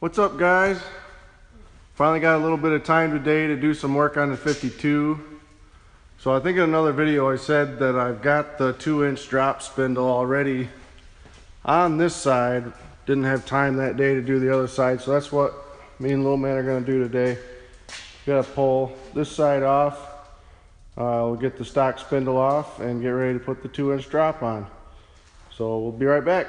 What's up, guys? Finally got a little bit of time today to do some work on the 52. So I think in another video I said that I've got the 2-inch drop spindle already on this side. Didn't have time that day to do the other side, so that's what me and little man are going to do today. Gotta pull this side off. We'll get the stock spindle off and get ready to put the 2-inch drop on. So we'll be right back.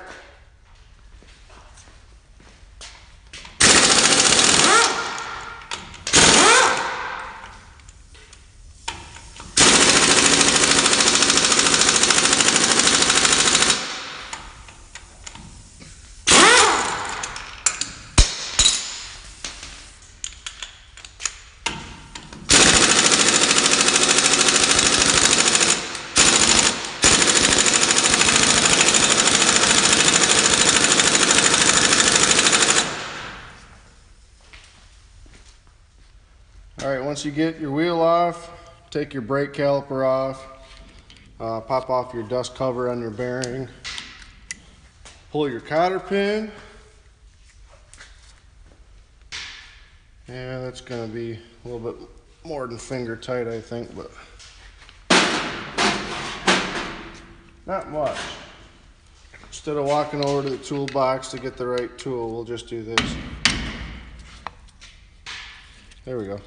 Alright, once you get your wheel off, take your brake caliper off, pop off your dust cover on your bearing, pull your cotter pin. Yeah, that's going to be a little bit more than finger tight, I think, but not much. Instead of walking over to the toolbox to get the right tool, we'll just do this. There we go.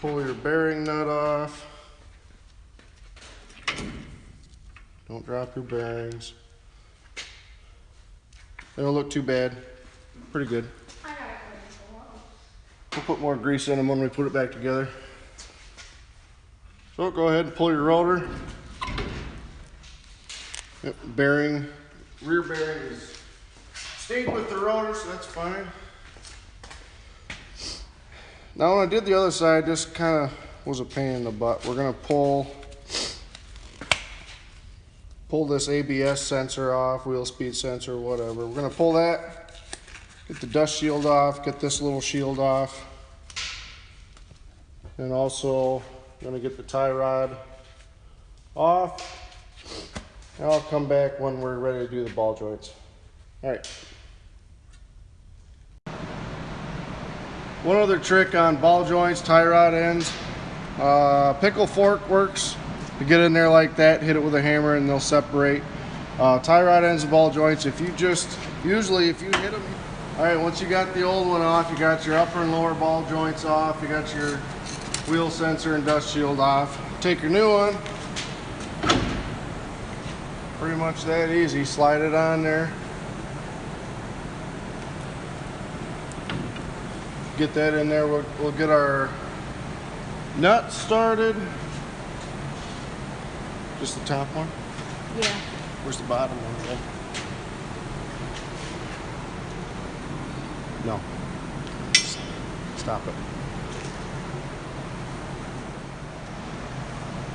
Pull your bearing nut off. Don't drop your bearings. They don't look too bad. Pretty good. We'll put more grease in them when we put it back together. So go ahead and pull your rotor. Yep, bearing, rear bearing is stayed with the rotor, so that's fine. Now when I did the other side, this kind of was a pain in the butt. We're going to pull this ABS sensor off, wheel speed sensor, whatever. We're going to pull that, get the dust shield off, get this little shield off, and also I'm going to get the tie rod off. And I'll come back when we're ready to do the ball joints. All right. One other trick on ball joints, tie rod ends. Pickle fork works. You get in there like that, hit it with a hammer, and they'll separate. Tie rod ends and ball joints, if you hit them. All right, once you got the old one off, you got your upper and lower ball joints off, you got your wheel sensor and dust shield off. Take your new one. Pretty much that easy. Slide it on there. Get that in there. We'll get our nut started. Just the top one? Yeah. Where's the bottom one? No. Stop it.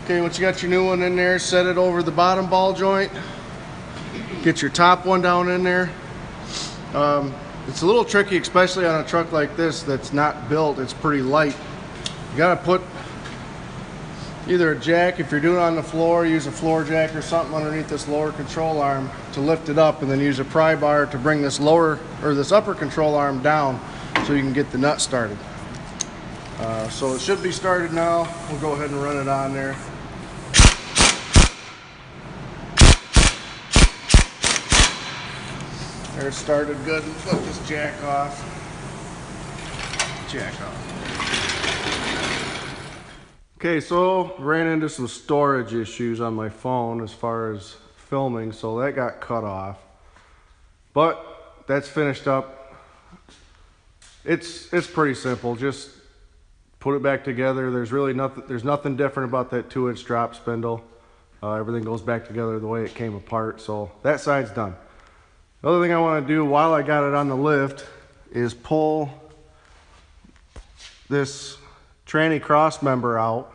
Okay, once you got your new one in there, set it over the bottom ball joint. Get your top one down in there. It's a little tricky, especially on a truck like this that's not built. It's pretty light. You gotta put either a jack, if you're doing it on the floor, use a floor jack or something underneath this lower control arm to lift it up, and then use a pry bar to bring this this upper control arm down so you can get the nut started. So it should be started now. We'll go ahead and run it on there. There, it started good. Flip this jack off. Jack off. Okay, so ran into some storage issues on my phone as far as filming, so that got cut off. But that's finished up. It's pretty simple. Just put it back together. There's nothing different about that 2-inch drop spindle. Everything goes back together the way it came apart. So that side's done. The other thing I want to do while I got it on the lift is pull this tranny cross member out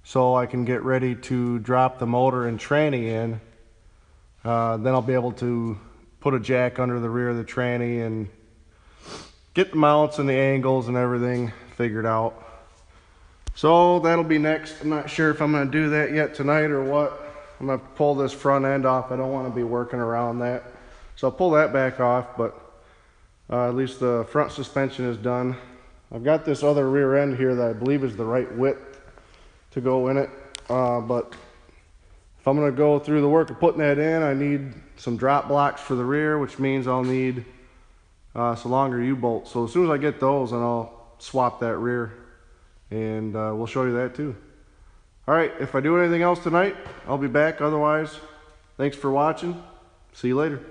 so I can get ready to drop the motor and tranny in. Then I'll be able to put a jack under the rear of the tranny and get the mounts and the angles and everything figured out. So that'll be next. I'm not sure if I'm going to do that yet tonight or what. I'm going to pull this front end off. I don't want to be working around that. So I'll pull that back off, but at least the front suspension is done. I've got this other rear end here that I believe is the right width to go in it. But if I'm going to go through the work of putting that in, I need some drop blocks for the rear, which means I'll need some longer U-bolts. So as soon as I get those, then I'll swap that rear, and we'll show you that too. All right, if I do anything else tonight, I'll be back. Otherwise, thanks for watching. See you later.